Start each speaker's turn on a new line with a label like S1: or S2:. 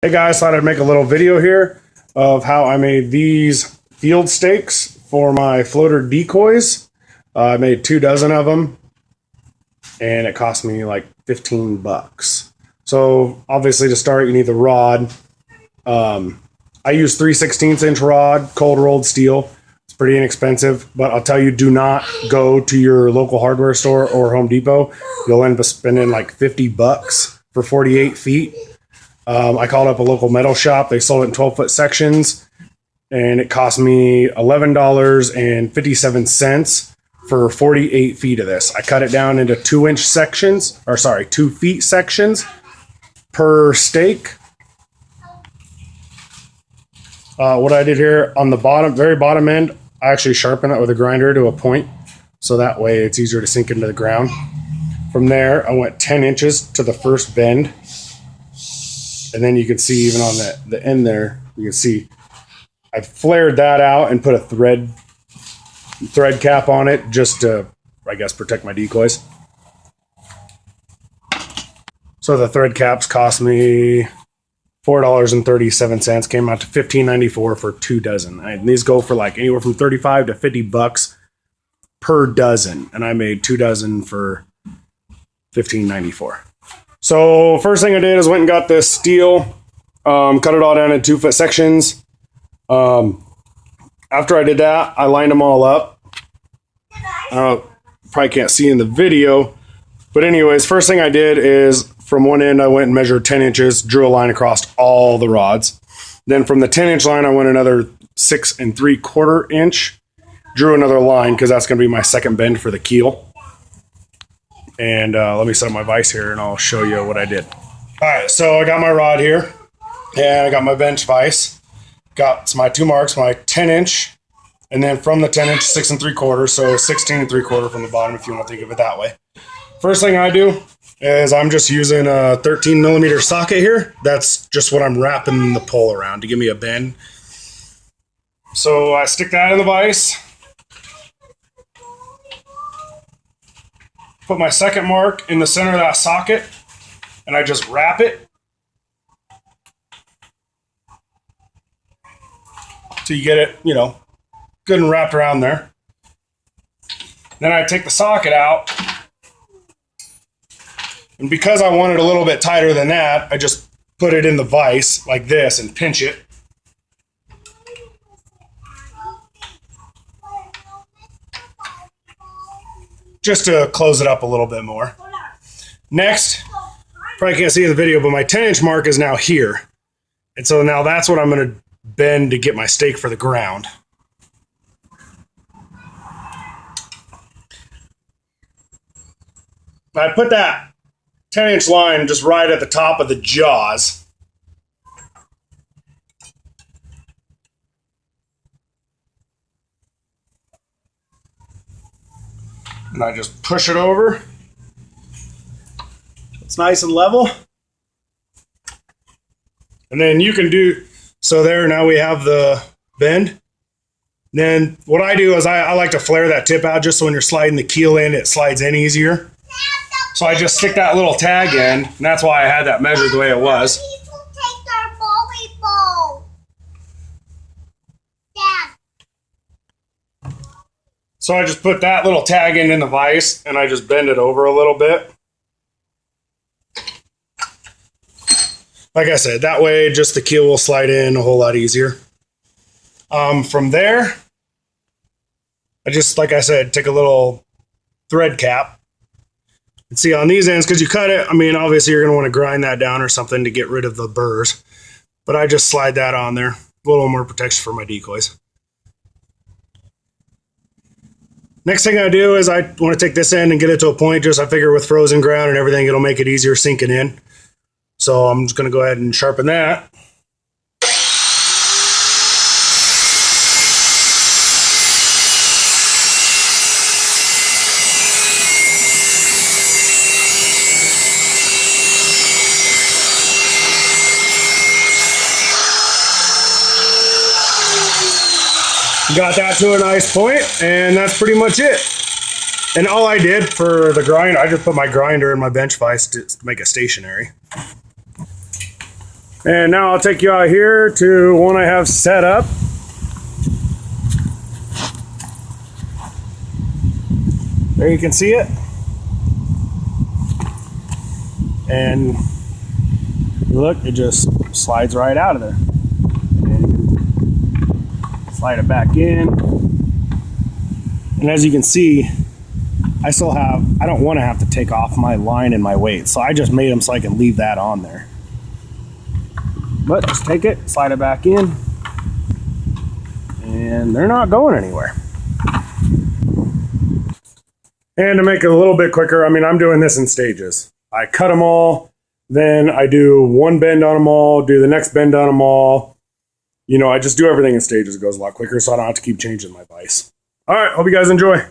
S1: Hey guys, thought I'd make a little video here of how I made these field stakes for my floater decoys. I made 2 dozen of them and it cost me like 15 bucks. So obviously to start you need the rod. I use 3/16 inch rod, cold rolled steel. It's pretty inexpensive, but I'll tell you, do not go to your local hardware store or Home Depot. You'll end up spending like 50 bucks for 48 feet. I called up a local metal shop. They sold it in 12-foot sections, and it cost me $11.57 for 48 feet of this. I cut it down into 2-inch sections, 2 feet sections per stake. What I did here on the bottom, very bottom end, I actually sharpened it with a grinder to a point, so that way it's easier to sink into the ground. From there, I went 10 inches to the first bend. And then you can see even on the end there, you can see I flared that out and put a thread cap on it just to, I guess, protect my decoys. So the thread caps cost me $4.37, came out to $15.94 for 2 dozen. And these go for like anywhere from 35 to 50 bucks per dozen. And I made 2 dozen for $15.94. So first thing I did is went and got this steel, cut it all down in 2-foot sections. After I did that, I lined them all up. Probably can't see in the video, but anyways, first thing I did is from one end, I went and measured 10 inches, drew a line across all the rods. Then from the 10-inch line, I went another 6 3/4 inch, drew another line because that's going to be my second bend for the keel. And let me set up my vise here and I'll show you what I did. All right, so I got my rod here and I got my bench vise. Got my 2 marks, my 10-inch, and then from the 10-inch, 6 3/4, so 16 3/4 from the bottom if you want to think of it that way. First thing I do is I'm just using a 13mm socket here. That's just what I'm wrapping the pole around to give me a bend. So I stick that in the vise. Put my second mark in the center of that socket, and I just wrap it till you get it, good and wrapped around there. Then I take the socket out, and because I want it a little bit tighter than that, I just put it in the vise like this and pinch it. Just to close it up a little bit more. Next, probably can't see in the video, but my 10-inch mark is now here. And so now that's what I'm going to bend to get my stake for the ground. I put that 10-inch line just right at the top of the jaws. And I just push it over. It's nice and level. And then you can do, so there now we have the bend. Then what I do is I like to flare that tip out just so when you're sliding the keel in, it slides in easier. So I just stick that little tag in, and that's why I had that measured the way it was. So I just put that little tag in the vise and I just bend it over a little bit. Like I said, that way just the keel will slide in a whole lot easier. From there, I just, like I said, take a little thread cap. And see on these ends, because you cut it, obviously you're going to want to grind that down or something to get rid of the burrs. But I just slide that on there. A little more protection for my decoys. Next thing I do is I want to take this end and get it to a point. I figure with frozen ground and everything, it'll make it easier sinking in. So I'm just going to go ahead and sharpen that. Got that to a nice point, and that's pretty much it. And all I did for the grind, I just put my grinder in my bench vise to make it stationary. And now I'll take you out here to one I have set up. There you can see it. And look, it just slides right out of there. And slide it back in. And as you can see, I don't want to have to take off my line and my weight. So I just made them so I can leave that on there. But just take it, slide it back in, and they're not going anywhere. And to make it a little bit quicker, I mean, I'm doing this in stages. I cut them all, then I do one bend on them all, do the next bend on them all. You know, I just do everything in stages. It goes a lot quicker, so I don't have to keep changing my vise. All right, hope you guys enjoy.